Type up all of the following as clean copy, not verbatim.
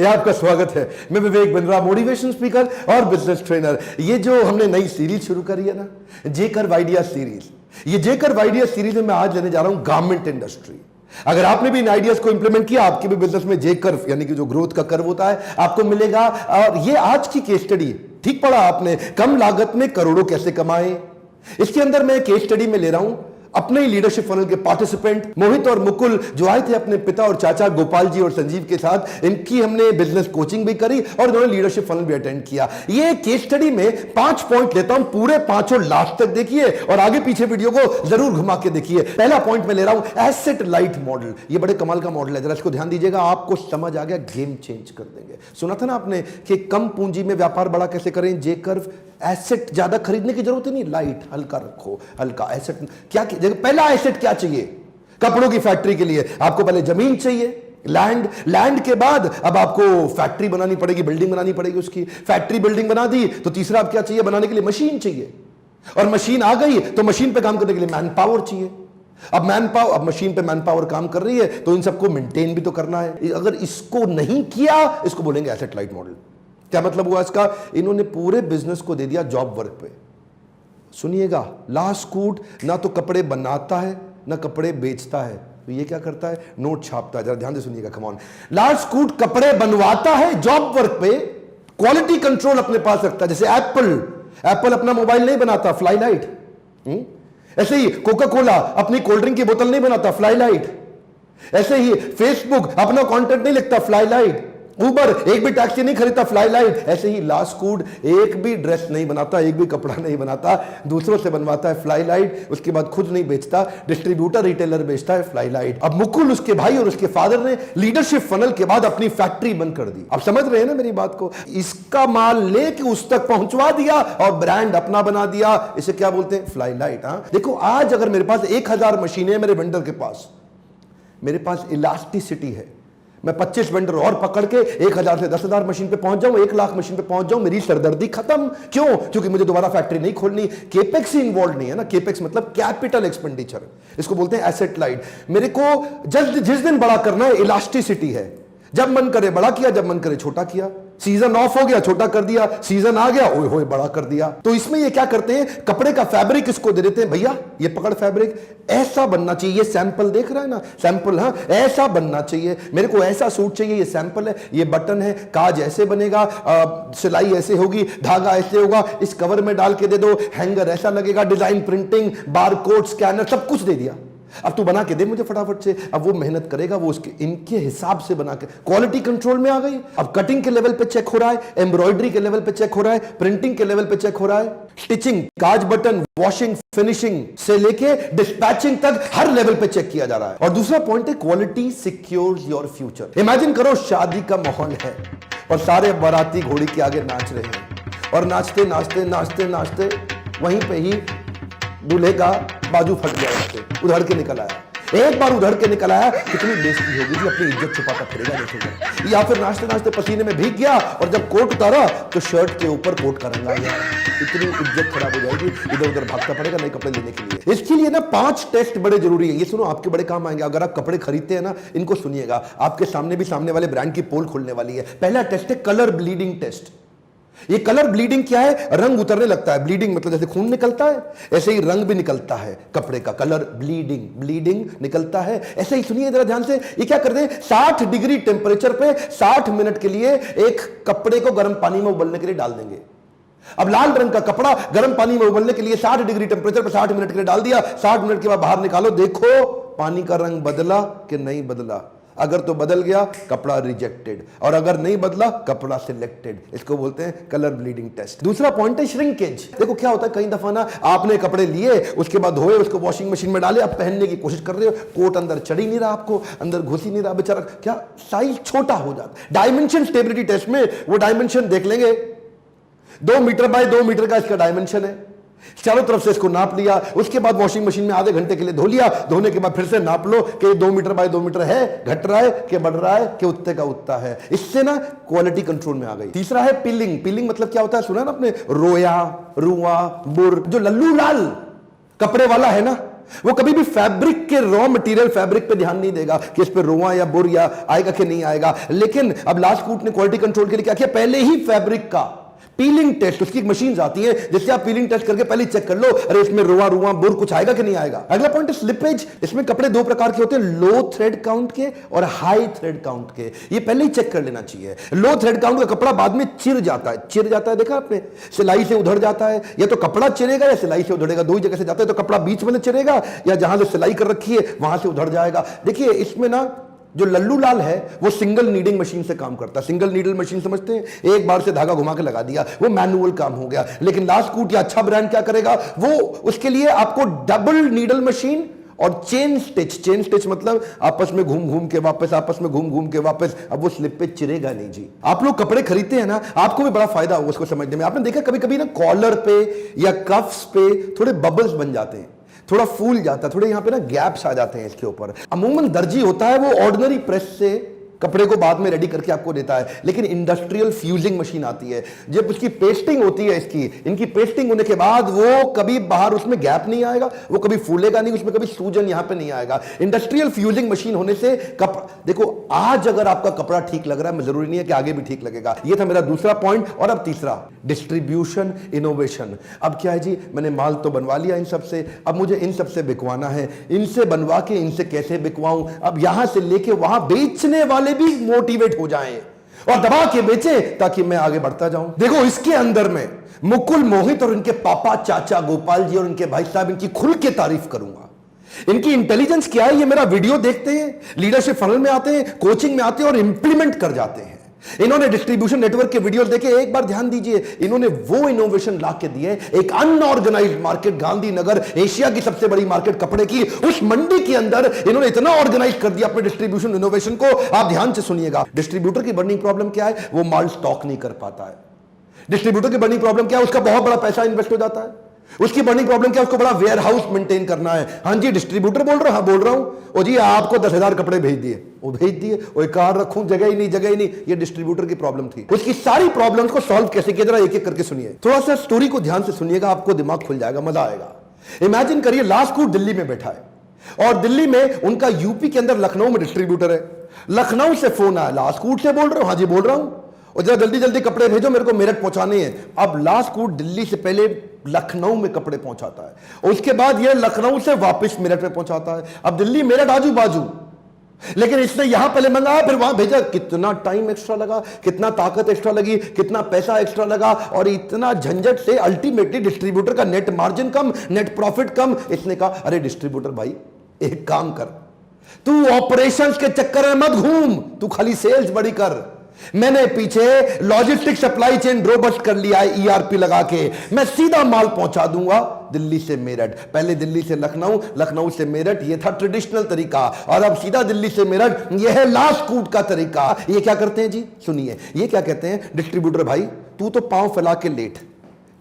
ये आपका स्वागत है। मैं विवेक बिंद्रा, मोटिवेशन स्पीकर और बिजनेस ट्रेनर। ये जो हमने नई सीरीज शुरू करी है ना, जे कर्व आइडिया सीरीज, ये जे कर्व आइडिया सीरीज में मैं आज लेने जा रहा हूं गारमेंट इंडस्ट्री। अगर आपने भी इन आइडियाज को इंप्लीमेंट किया, आपके भी बिजनेस में जे कर्व यानी कि जो ग्रोथ का कर्व होता है आपको मिलेगा। और ये आज की केस स्टडी, ठीक पढ़ा आपने, कम लागत में करोड़ों कैसे कमाए। इसके अंदर मैं केस स्टडी में ले रहा हूं अपने ही लीडरशिप फनल के पार्टिसिपेंट मोहित और मुकुल, जो आए थे अपने पिता और चाचा गोपाल जी और संजीव के साथ। इनकी हमने बिजनेस कोचिंग भी करी और इन्होंने लीडरशिप फनल भी अटेंड किया। ये केस स्टडी में 5 पॉइंट लेता हूं, पूरे 5 लास्ट तक देखिए और आगे पीछे वीडियो को जरूर घुमा के देखिए। पहला पॉइंट में ले रहा हूं एसेट लाइट मॉडल। ये बड़े कमाल का मॉडल है, जरा इसको ध्यान दीजिएगा, आपको समझ आ गया, गेम चेंज कर देंगे। सुना था ना आपने कि कम पूंजी में व्यापार बड़ा कैसे करें, जे कर्व। एसेट ज्यादा खरीदने की जरूरत नहीं, लाइट हल्का रखो, हल्का एसेट। क्या पहला एसेट क्या चाहिए? कपड़ों की फैक्ट्री के लिए आपको पहले जमीन चाहिए, लैंड के बाद अब आपको फैक्ट्री बनानी पड़ेगी, बिल्डिंग बनानी पड़ेगी। उसकी फैक्ट्री बिल्डिंग बना दी तो तीसरा अब क्या चाहिए? बनाने के लिए मशीन चाहिए, और मशीन आ गई तो मशीन पे काम करने के लिए मैन पावर चाहिए। अब मशीन पे मैन पावर काम कर रही है तो इन सबको मेंटेन भी तो करना है। अगर इसको नहीं किया, इसको बोलेंगे एसेट लाइट मॉडल। क्या मतलब हुआ इसका? इन्होंने पूरे बिजनेस को दे दिया जॉब वर्क पे। सुनिएगा, लास्ट कूट ना तो कपड़े बनाता है ना कपड़े बेचता है, तो ये क्या करता है? नोट छापता है। जरा ध्यान से सुनिएगा, कम ऑन। लास्ट कूट कपड़े बनवाता है जॉब वर्क पे, क्वालिटी कंट्रोल अपने पास रखता है। जैसे एप्पल अपना मोबाइल नहीं बनाता, फ्लाई लाइट। ऐसे ही कोका कोला अपनी कोल्ड ड्रिंक की बोतल नहीं बनाता, फ्लाई लाइट। ऐसे ही फेसबुक अपना कंटेंट नहीं लिखता, फ्लाई लाइट। उबर एक भी टैक्सी नहीं खरीदता, फ्लाई लाइट। ऐसे ही लास्ट कूड एक भी ड्रेस नहीं बनाता, एक भी कपड़ा नहीं बनाता, दूसरों से बनवाता है, फ्लाई लाइट। उसके बाद खुद नहीं बेचता, डिस्ट्रीब्यूटर रिटेलर बेचता है, फ्लाई लाइट। अब मुकुल, उसके भाई और उसके फादर ने लीडरशिप फनल के बाद अपनी फैक्ट्री बंद कर दी। अब समझ रहे हैं ना मेरी बात को? इसका माल लेके उस तक पहुंचवा दिया और ब्रांड अपना बना दिया। इसे क्या बोलते हैं? Fly light. देखो, आज अगर मेरे पास 1000 मशीनें, मेरे वेंडर के पास, मेरे पास इलास्टिसिटी है, मैं 25 वेंडर और पकड़ के 1000 से 10,000 मशीन पे पहुंच जाऊं, 1 लाख मशीन पे पहुंच जाऊं, मेरी सरदर्दी खत्म। क्यों? क्योंकि मुझे दोबारा फैक्ट्री नहीं खोलनी। केपेक्स ही इन्वॉल्व नहीं है ना। केपेक्स मतलब कैपिटल एक्सपेंडिचर, इसको बोलते हैं एसेट लाइट। मेरे को जिस दिन बड़ा करना है, इलास्टिसिटी है। जब मन करे बड़ा किया, जब मन करे छोटा किया। सीजन ऑफ हो गया, छोटा कर दिया, सीजन आ गया, ओए होए बड़ा कर दिया। तो इसमें ये क्या करते हैं? कपड़े का फैब्रिक इसको दे देते हैं, भैया ये पकड़ फैब्रिक, ऐसा बनना चाहिए। ये सैंपल देख रहा है ना, सैंपल, हाँ, ऐसा बनना चाहिए। मेरे को ऐसा सूट चाहिए, ये सैंपल है, ये बटन है, काज ऐसे बनेगा, सिलाई ऐसे होगी, धागा ऐसे होगा, इस कवर में डाल के दे दो, हैंगर ऐसा लगेगा, डिजाइन, प्रिंटिंग, बारकोड, स्कैनर, सब कुछ दे दिया। अब तू बना के दे मुझे फटाफट से। अब वो मेहनत करेगा, वो उसके इनके हिसाब से बना के, क्वालिटी कंट्रोल में आ गई। अब कटिंग के लेवल पे चेक हो रहा है, एम्ब्रॉयडरी के लेवल पे चेक हो रहा है, प्रिंटिंग के लेवल पे चेक हो रहा है, स्टिचिंग, काज, बटन, वॉशिंग, फिनिशिंग से लेके डिस्पैचिंग तक हर लेवल पे चेक किया जा रहा है। और दूसरा पॉइंट है quality secures your future. Imagine करो शादी का माहौल है और सारे बाराती घोड़ी के आगे नाच रहे हैं, और नाचते नाचते नाचते नाचते वहीं पे ही दूल्हे का बाजू फट गया, उधड़ के निकल आया। एक बार उधड़ के निकल आया, कितनी बेइज्जती होगी जी, अपनी इज्जत छुपाता फिरेगा देखिए। या फिर नाचते नाचते पसीने में भीग गया और जब कोट उतारा तो शर्ट के ऊपर कोट का रंग आ गया, इतनी इज्जत खराब हो जाएगी, इधर उधर भागता पड़ेगा नए कपड़े लेने के लिए। इसके लिए ना 5 टेस्ट बड़े जरूरी है। ये सुनो, आपके बड़े काम आएंगे। अगर आप कपड़े खरीदते हैं ना, इनको सुनिएगा, आपके सामने भी सामने वाले ब्रांड की पोल खुलने वाली है। पहला टेस्ट है कलर ब्लीडिंग टेस्ट। ये कलर ब्लीडिंग क्या है? रंग उतरने लगता है। ब्लीडिंग मतलब जैसे खून निकलता है, ऐसे ही रंग भी निकलता है कपड़े का। कलर ब्लीडिंग निकलता है। ऐसे ही सुनिए जरा ध्यान से, ये क्या करते हैं? 60 डिग्री टेंपरेचर पे 60 मिनट के लिए एक कपड़े को गर्म पानी में उबलने के लिए डाल देंगे। अब लाल रंग का कपड़ा गर्म पानी में उबलने के लिए 60 डिग्री टेंपरेचर पर 60 मिनट के लिए डाल दिया। 60 मिनट के बाद बाहर निकालो, देखो पानी का रंग बदला कि नहीं बदला। अगर तो बदल गया, कपड़ा रिजेक्टेड, और अगर नहीं बदला, कपड़ा सिलेक्टेड। इसको बोलते हैं कलर ब्लीडिंग टेस्ट। दूसरा पॉइंट है श्रिंकेज। देखो क्या होता है, कई दफा ना आपने कपड़े लिए, उसके बाद धोए, उसको वॉशिंग मशीन में डाले, अब पहनने की कोशिश कर रहे हो, कोट अंदर चढ़ ही नहीं रहा, आपको अंदर घुस ही नहीं रहा, बेचारा क्या साइज छोटा हो जाता। डायमेंशन स्टेबिलिटी टेस्ट में वो डायमेंशन देख लेंगे, 2 मीटर बाय 2 मीटर का इसका डायमेंशन है, चारों तरफ से इसको नाप लिया, उसके बाद वॉशिंग मशीन में आधे घंटे के लिए धो लिया। धोने के बाद फिर से नाप लो कि 2 मीटर बाय 2 मीटर है, घट रहा है कि बढ़ रहा है कि उत्ते का उत्ता है। इससे ना क्वालिटी कंट्रोल में आ गई। तीसरा है पिलिंग मतलब क्या होता है? सुना ना आपने, रोया, रुआ, बुर। जो लल्लू लाल कपड़े वाला है ना, वो कभी भी फैब्रिक के रॉ मटेरियल फैब्रिक पे ध्यान नहीं देगा कि इस पे रोआ या बुर या आएगा कि नहीं आएगा। लेकिन अब लास्टकूट ने क्वालिटी कंट्रोल के लिए क्या किया, पहले ही फैब्रिक का पीलिंग टेस्ट, उसकी मशीन आती है जिससे आप पीलिंग टेस्ट करके पहले चेक कर लो, अरे इसमें रोआ रुआ बुर कुछ आएगा कि नहीं आएगा। अगला पॉइंट है स्लिपेज। इसमें कपड़े दो प्रकार के होते हैं, लो थ्रेड काउंट के और हाई थ्रेड काउंट के। ये पहले ही चेक कर लेना चाहिए। लो थ्रेड काउंट का कपड़ा बाद में चिर जाता है, देखा आपने, सिलाई से उधड़ जाता है, या तो कपड़ा चिरेगा या सिलाई से उधड़ेगा, दो ही जगह से जाता है। तो कपड़ा बीच में चिरेगा या जहां से सिलाई कर रखी है वहां से उधड़ जाएगा। देखिए इसमें ना जो लल्लू लाल है वो सिंगल नीडिंग मशीन से काम करता है। सिंगल नीडल मशीन समझते हैं, एक बार से धागा घुमा के लगा दिया, वो मैनुअल काम हो गया। लेकिन लास्टकूट या अच्छा ब्रांड क्या करेगा, वो उसके लिए आपको डबल नीडल मशीन और चेन स्टिच मतलब आपस में घूम घूम के वापस, अब वो स्लिप पे चिरेगा नहीं जी। आप लोग कपड़े खरीदते हैं ना, आपको भी बड़ा फायदा होगा उसको समझने में। आपने देखा कभी कभी ना कॉलर पे या कफ्स पे थोड़े बबल्स बन जाते हैं, थोड़ा फूल जाता है, थोड़े यहां पे ना गैप्स आ जाते हैं इसके ऊपर। अमूमन दर्जी होता है वो ऑर्डिनरी प्रेस से कपड़े को बाद में रेडी करके आपको देता है, लेकिन इंडस्ट्रियल फ्यूजिंग मशीन आती है, जब उसकी पेस्टिंग होती है, इनकी पेस्टिंग होने के बाद वो कभी बाहर उसमें गैप नहीं आएगा, वो कभी फूलेगा नहीं, उसमें कभी सूजन यहां पे नहीं आएगा। इंडस्ट्रियल फ्यूजिंग मशीन होने से देखो आज अगर आपका कपड़ा ठीक लग रहा है, जरूरी नहीं है कि आगे भी ठीक लगेगा। ये था मेरा दूसरा पॉइंट। और अब तीसरा, डिस्ट्रीब्यूशन इनोवेशन। अब क्या है जी, मैंने माल तो बनवा लिया इन सबसे, अब मुझे इन सबसे बिकवाना है, इनसे बनवा के इनसे कैसे बिकवाऊं, अब यहां से लेके वहां बेचने वाले भी मोटिवेट हो जाएं और दबा के बेचें ताकि मैं आगे बढ़ता जाऊं। देखो इसके अंदर में मुकुल मोहित और इनके पापा चाचा गोपाल जी और इनके भाई साहब, इनकी खुल के तारीफ करूंगा। इनकी इंटेलिजेंस क्या है, ये मेरा वीडियो देखते हैं, लीडरशिप फनल में आते हैं, कोचिंग में आते हैं और इंप्लीमेंट कर जाते हैं। इन्होंने डिस्ट्रीब्यूशन नेटवर्क के वीडियो देखे, एक बार ध्यान दीजिए, इन्होंने वो इनोवेशन ला के दिए। एक अनऑर्गेनाइज्ड मार्केट, गांधीनगर एशिया की सबसे बड़ी मार्केट कपड़े की, उस मंडी के अंदर इन्होंने इतना ऑर्गेनाइज कर दिया अपने डिस्ट्रीब्यूशन इनोवेशन को। आप ध्यान से सुनिएगा, डिस्ट्रीब्यूटर की बड़ी प्रॉब्लम क्या है, वो माल स्टॉक नहीं कर पाता है। डिस्ट्रीब्यूटर की बड़ी प्रॉब्लम क्या है, उसका बहुत बड़ा पैसा इन्वेस्ट हो जाता है। उसकी बड़ी प्रॉब्लम क्या है, उसको बड़ा वेयर हाउस मेंटेन करना है। हाँ जी डिस्ट्रीब्यूटर बोल रहा हूं, हाँ बोल रहा हूं। ओ जी आपको 10,000 कपड़े भेज दिए, वो भेज दिए, वो कार रखूं, जगह ही नहीं। ये डिस्ट्रीब्यूटर की प्रॉब्लम थी। उसकी सारी प्रॉब्लम्स को सॉल्व कैसे किया, जरा एक एक करके सुनिए। थोड़ा सा स्टोरी को ध्यान से सुनिएगा, आपको दिमाग खुल जाएगा, मजा आएगा। इमेजिन करिए लास्टकूट दिल्ली में बैठा है और दिल्ली में उनका यूपी के अंदर लखनऊ में डिस्ट्रीब्यूटर है। लखनऊ से फोन आया, लास्टकूट से बोल रहे हो, हाँ जी बोल रहा हूं, और जरा जल्दी जल्दी कपड़े भेजो, मेरे को मेरठ पहुंचाने हैं। अब लास्टकूट दिल्ली से पहले लखनऊ में कपड़े पहुंचाता है और उसके बाद ये लखनऊ से वापस मेरठ में पहुंचाता है। अब दिल्ली मेरठ आजू बाजू, लेकिन इसने यहां पहले मंगाया फिर वहां भेजा। कितना टाइम एक्स्ट्रा लगा, कितना ताकत एक्स्ट्रा लगी, कितना पैसा एक्स्ट्रा लगा, और इतना झंझट से अल्टीमेटली डिस्ट्रीब्यूटर का नेट मार्जिन कम, नेट प्रॉफिट कम। इसने कहा अरे डिस्ट्रीब्यूटर भाई एक काम कर, तू ऑपरेशंस के चक्कर में मत घूम, तू खाली सेल्स बड़ी कर। मैंने पीछे लॉजिस्टिक सप्लाई चेन रोबस्ट कर लिया है ईआरपी लगा के, मैं सीधा माल पहुंचा दूंगा दिल्ली से मेरठ। पहले दिल्ली से लखनऊ, लखनऊ से मेरठ, ये था ट्रेडिशनल तरीका, और अब सीधा दिल्ली से मेरठ, ये है लास्टकूट का तरीका। ये क्या करते हैं जी, सुनिए, ये क्या कहते हैं, डिस्ट्रीब्यूटर भाई तू तो पांव फैला के लेट,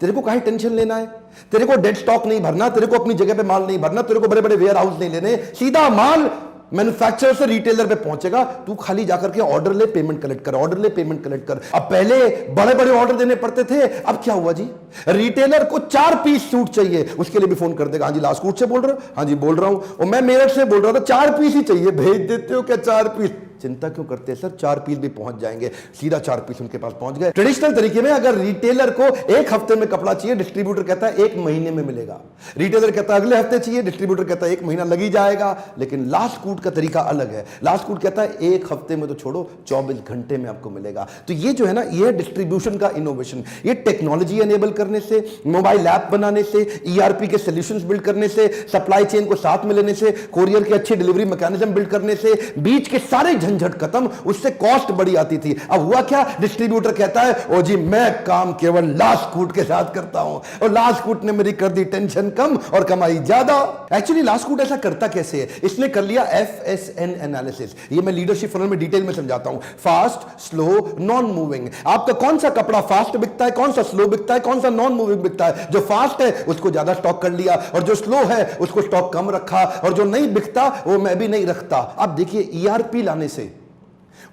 तेरे को काहे टेंशन लेना है, तेरे को डेड स्टॉक नहीं भरना, तेरे को अपनी जगह पे माल नहीं भरना, तेरे को बड़े बड़े वेयर हाउस नहीं लेने, सीधा माल मैन्युफैक्चरर से रिटेलर पे पहुंचेगा, तू खाली जाकर के ऑर्डर ले, पेमेंट कलेक्ट कर, ऑर्डर ले, पेमेंट कलेक्ट कर। अब पहले बड़े बड़े ऑर्डर देने पड़ते थे, अब क्या हुआ जी, रिटेलर को 4 पीस सूट चाहिए, उसके लिए भी फोन कर देगा, हाँ जी लास्टकूट से बोल रहे हो, हाँ जी बोल रहा हूं, और मैं मेरठ से बोल रहा था 4 पीस ही चाहिए, भेज देते हो क्या 4 पीस? चिंता क्यों करते हैं सर, 4 पीस भी पहुंच जाएंगे, सीधा 4 पीस उनके पास पहुंच गए। ट्रेडिशनल तरीके में अगर रिटेलर को 1 हफ्ते में कपड़ा चाहिए, डिस्ट्रीब्यूटर कहता है 1 महीने में मिलेगा, रिटेलर कहता है अगले हफ्ते चाहिए, डिस्ट्रीब्यूटर कहता है 1 महीना लग ही जाएगा। लेकिन लास्टकूट का तरीका अलग है, लास्टकूट कहता है 1 हफ्ते में तो छोड़ो, 24 घंटे में आपको मिलेगा। तो ये जो है ना, ये डिस्ट्रीब्यूशन का इनोवेशन, ये टेक्नोलॉजी एनेबल करने से, मोबाइल ऐप बनाने से, ईआरपी के सॉल्यूशंस बिल्ड करने से, सप्लाई चेन को साथ में लेने से, कोरियर की अच्छी डिलीवरी मैकेनिज्म बिल्ड करने से, बीच के सारे झंझट खत्म, उससे कॉस्ट बड़ी आती थी। अब हुआ क्या, डिस्ट्रीब्यूटर कहता है ओ जी मैं काम केवल लास्टकूट के साथ करता हूं, और लास्टकूट ने मेरी कर दी टेंशन कम और कमाई ज्यादा। एक्चुअली लास्टकूट ऐसा करता कैसे है, इसने कर लिया FSN एनालिसिस, ये मैं लीडरशिप फनल में डिटेल में समझाता हूं। Fast, slow, non moving. आपका कौन सा कपड़ा फास्ट बिकता है, कौन सा स्लो बिकता है, कौन सा नॉन मूविंग बिकता है? जो फास्ट है उसको ज्यादा स्टॉक कर लिया, और जो स्लो है उसको स्टॉक कम रखा, और जो नहीं बिकता वो मैं भी नहीं रखता। अब देखिए ईआरपी लाने से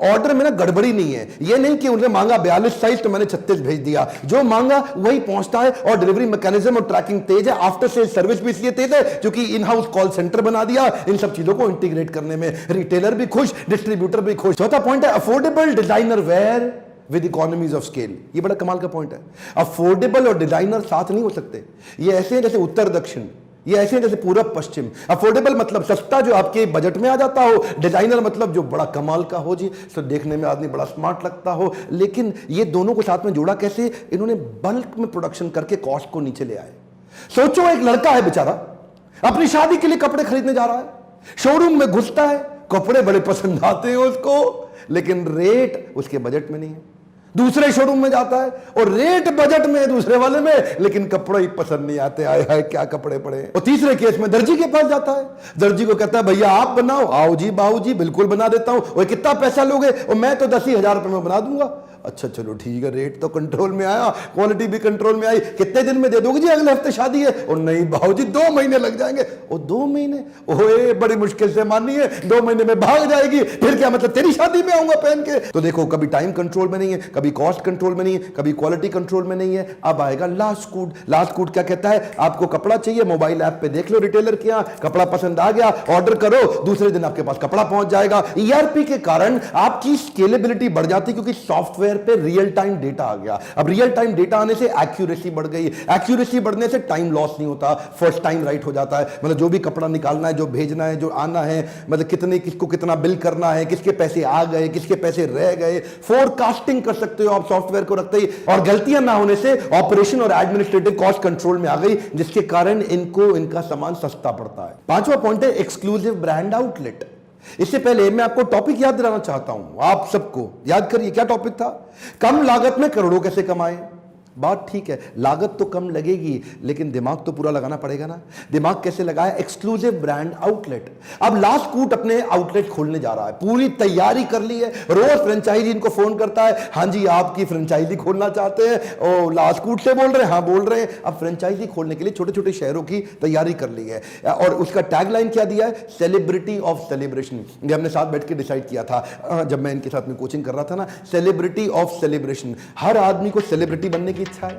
ऑर्डर में ना गड़बड़ी नहीं है। ये नहीं कि उन्होंने मांगा 42 साइज तो मैंने 36 भेज दिया, जो मांगा वही पहुंचता है। और डिलीवरी मैकेनिज्म और ट्रैकिंग तेज है, आफ्टर सेल सर्विस भी इसलिए तेज है क्योंकि इन हाउस कॉल सेंटर बना दिया इन सब चीजों को इंटीग्रेट करने में। रिटेलर भी खुश, डिस्ट्रीब्यूटर भी खुश। चौथा पॉइंट है affordable designer wear with economies of scale. ये बड़ा कमाल का पॉइंट है। अफोर्डेबल और डिजाइनर साथ नहीं हो सकते। ये ऐसे हैं जैसे उत्तर दक्षिण, ये ऐसे हैं जैसे पूरब पश्चिम। अफोर्डेबल मतलब सस्ता जो आपके बजट में आ जाता हो, डिजाइनर मतलब जो बड़ा कमाल का हो जी, तो देखने में आदमी बड़ा स्मार्ट लगता हो। लेकिन ये दोनों को साथ में जोड़ा कैसे? इन्होंने बल्क में प्रोडक्शन करके कॉस्ट को नीचे ले आए। सोचो एक लड़का है बेचारा, अपनी शादी के लिए कपड़े खरीदने जा रहा है, शोरूम में घुसता है, कपड़े बड़े पसंद आते हैं उसको, लेकिन रेट उसके बजट में नहीं है। दूसरे शोरूम में जाता है और रेट बजट में है दूसरे वाले में, लेकिन कपड़े ही पसंद नहीं आते। आए हाय क्या कपड़े पड़े। और तीसरे केस में दर्जी के पास जाता है, दर्जी को कहता है भैया आप बनाओ। आओ जी बाबू जी बिल्कुल बना देता हूं। और कितना पैसा लोगे? और मैं तो 10,000 रुपए में बना दूंगा। अच्छा चलो ठीक है, रेट तो कंट्रोल में आया, क्वालिटी भी कंट्रोल में आई। कितने दिन में दे दोगे जी? अगले हफ्ते शादी है। और नहीं बाबू जी 2 महीने लग जाएंगे। और 2 महीने? ओए बड़ी मुश्किल से मानी है, 2 महीने में भाग जाएगी। फिर क्या मतलब तेरी शादी में आऊंगा पहन के? तो देखो कभी टाइम कंट्रोल में नहीं है, कभी कॉस्ट कंट्रोल में नहीं है, कभी क्वालिटी कंट्रोल में नहीं है। अब आएगा लास्ट कूड। लास्ट कूड क्या कहता है? आपको कपड़ा चाहिए, मोबाइल ऐप पे देख लो रिटेलर के यहां, कपड़ा पसंद आ गया, ऑर्डर करो, दूसरे दिन आपके पास कपड़ा पहुंच जाएगा। ईआरपी के कारण आपकी स्केलेबिलिटी बढ़ जाती क्योंकि सॉफ्टवेयर पे रियल टाइम डेटा आ गया। अब रियल टाइम डेटा आने से एक्यूरेसी बढ़ गई, एक्यूरेसी बढ़ने से टाइम लॉस नहीं होता, फर्स्ट टाइम राइट हो जाता है। मतलब जो भी कपड़ा निकालना है, जो भेजना है, जो आना है, मतलब कितने किसको कितना बिल करना है, किसके पैसे आ गए, किसके पैसे रह गए, फोरकास्टिंग कर सकते हो आप सॉफ्टवेयर को रखते ही। और गलतियां ना होने से ऑपरेशन और एडमिनिस्ट्रेटिव कॉस्ट कंट्रोल में आ गई, जिसके कारण इनको इनका सामान सस्ता पड़ता है। पांचवा पॉइंट है एक्सक्लूसिव ब्रांड आउटलेट। इससे पहले मैं आपको टॉपिक याद दिलाना चाहता हूं, आप सबको याद करिए क्या टॉपिक था। कम लागत में करोड़ों कैसे कमाएं। बात ठीक है, लागत तो कम लगेगी लेकिन दिमाग तो पूरा लगाना पड़ेगा ना। दिमाग कैसे लगाया? Exclusive brand outlet. अब लास्ट कूट अपने आउटलेट खोलने जा रहा है, पूरी तैयारी कर ली है। रोज फ्रेंचाइजी इनको फोन करता है, हां जी आपकी फ्रेंचाइजी खोलना चाहते हैं। ओ लास्ट कूट से बोल रहे हैं? हां बोल रहे हैं। अब फ्रेंचाइजी खोलने के लिए छोटे छोटे शहरों की तैयारी कर ली है और उसका टैगलाइन क्या दिया है? Celebrity of celebration. ये हमने साथ बैठ के डिसाइड किया था जब मैं इनके साथ में कोचिंग कर रहा था ना, सेलिब्रिटी ऑफ सेलिब्रेशन। हर आदमी को सेलिब्रिटी बनने की इच्छा है,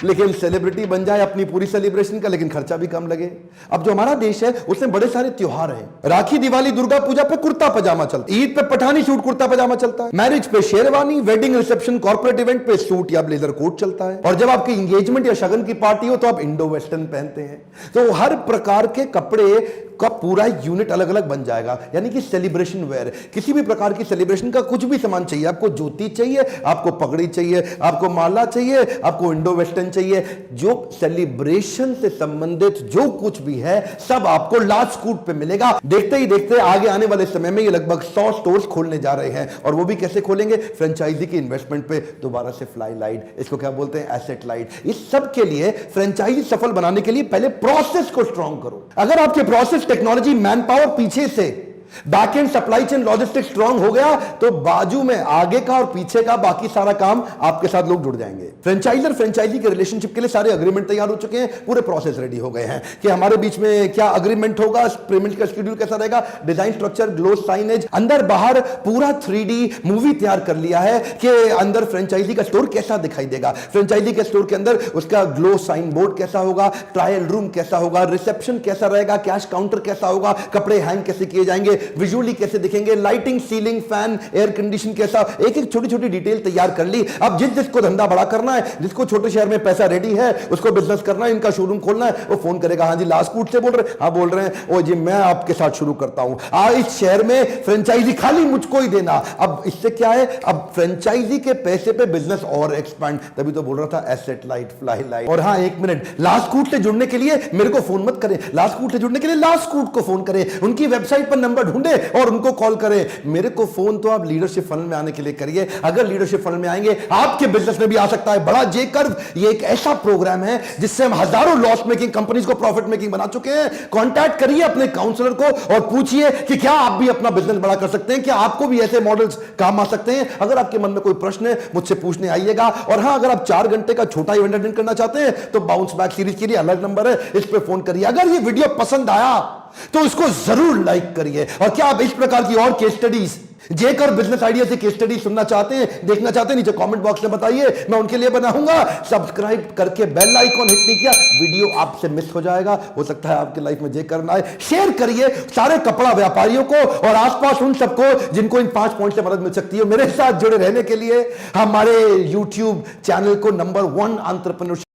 लेकिन सेलिब्रिटी बन जाए अपनी पूरी सेलिब्रेशन का, लेकिन खर्चा भी कम लगे। अब जो हमारा देश है उसमें बड़े सारे त्योहार हैं। राखी, दिवाली, दुर्गा पूजा पे कुर्ता पजामा चलता है, ईद पे पठानी सूट कुर्ता पजामा चलता है, मैरिज पे sherwani, wedding reception corporate event पे सूट या ब्लेजर कोट चलता है, और जब आपकी एंगेजमेंट या शगन की पार्टी हो तो आप इंडो वेस्टर्न पहनते हैं। तो हर प्रकार के कपड़े का पूरा यूनिट अलग अलग बन जाएगा, यानी कि सेलिब्रेशन वेयर। किसी भी प्रकार की सेलिब्रेशन का कुछ भी सामान चाहिए, आपको ज्योति चाहिए, आपको पगड़ी चाहिए, आपको माला चाहिए, आपको इंडो वेस्टर्न चाहिए, जो सेलिब्रेशन से संबंधित जो कुछ भी है सब आपको लास्ट कूट पे मिलेगा। देखते ही देखते आगे आने वाले समय में ये लगभग 100 स्टोर्स खोलने जा रहे हैं, और वो भी कैसे खोलेंगे? फ्रेंचाइजी की इन्वेस्टमेंट पे दोबारा से फ्लाई लाइट, इसको क्या बोलते हैं? Asset light. इस सब के लिए फ्रेंचाइजी सफल बनाने के लिए पहले प्रोसेस को स्ट्रॉन्ग करो। अगर आपके प्रोसेस, टेक्नोलॉजी, मैन पावर पीछे से back and supply chain logistics strong हो गया तो बाजू में आगे का और पीछे का बाकी सारा काम आपके साथ लोग जुड़ जाएंगे। फ्रेंचाइजर फ्रेंचाइजी के रिलेशनशिप के लिए सारे अग्रीमेंट तैयार हो चुके हैं, पूरे प्रोसेस रेडी हो गए हैं कि हमारे बीच में क्या अग्रीमेंट होगा, पेमेंट का शेड्यूल कैसा रहेगा, डिजाइन स्ट्रक्चर, ग्लो साइनेज, अंदर बाहर पूरा 3D मूवी तैयार कर लिया है कि अंदर फ्रेंचाइजी का स्टोर कैसा दिखाई देगा, फ्रेंचाइजी के स्टोर के अंदर उसका ग्लो साइन बोर्ड कैसा होगा, ट्रायल रूम कैसा होगा, रिसेप्शन कैसा रहेगा, कैश काउंटर कैसा होगा, कपड़े हैंग कैसे किए जाएंगे, विजुअली कैसे दिखेंगे, lighting, ceiling, fan, air condition कैसा, एक एक छोटी छोटी डिटेल तैयार कर ली। अब जिसको धंधा बड़ा करना है, जिसको छोटे शहर में पैसा रेडी है, उसको बिजनेस करना है, इनका शोरूम खोलना है, वो फोन करेगा, हाँ जी लास्ट कूट से बोल रहे हैं? हाँ बोल रहे हैं। ओ जी मैं आपके साथ शुरू करता हूं, इस शहर में फ्रेंचाइजी खाली मुझको ही देना। अब इससे क्या है, अब फ्रेंचाइजी के पैसे पे बिजनेस और एक्सपैंड। तभी तो बोल रहा था एसेट लाइट, फ्लाई लाइट। और हाँ एक मिनट, लास्ट कूट से जुड़ने के लिए मेरे को फोन मत करें, लास्ट कूट से जुड़ने के लिए लास्ट कूट को फोन करें, उनकी वेबसाइट पर नंबर ढूंढे और उनको कॉल करें। मेरे को फोन तो आप लीडरशिप फनल में आने के लिए करिए। अगर लीडरशिप फनल में आएंगे, आपके बिजनेस में भी आ सकता है बड़ा जे कर्व। ये एक ऐसा प्रोग्राम है जिससे हम हजारों लॉस मेकिंग कंपनीज को प्रॉफिट मेकिंग बना चुके हैं। कांटेक्ट करिए अपने काउंसलर को और पूछिए कि क्या आप भी अपना बिजनेस बड़ा कर सकते हैं, क्या आपको भी ऐसे मॉडल्स काम आ सकते हैं। अगर आपके मन में कोई प्रश्न है मुझसे पूछने आइएगा। और हां, अगर आप 4 घंटे का छोटा इवेंट अटेंड करना चाहते हैं तो बाउंस बैक सीरीज के लिए अलग नंबर है, इस पे फोन करिए। अगर ये वीडियो पसंद आया तो उसको जरूर लाइक करिए। और क्या आप इस प्रकार की और केस स्टडीज, जेकर बिजनेस आइडिया से केस स्टडी सुनना चाहते हैं, देखना चाहते हैं, नीचे कमेंट बॉक्स में बताइए, मैं उनके लिए बनाऊंगा। सब्सक्राइब करके बेल आइकॉन हिट नहीं किया, वीडियो आपसे मिस हो जाएगा। हो सकता है आपकी लाइफ में जे करना है। शेयर करिए सारे कपड़ा व्यापारियों को और आसपास उन सबको जिनको इन 5 पॉइंट से मदद मिल सकती है। मेरे साथ जुड़े रहने के लिए हमारे YouTube चैनल को नंबर 1 एंटरप्रेन्योरशिप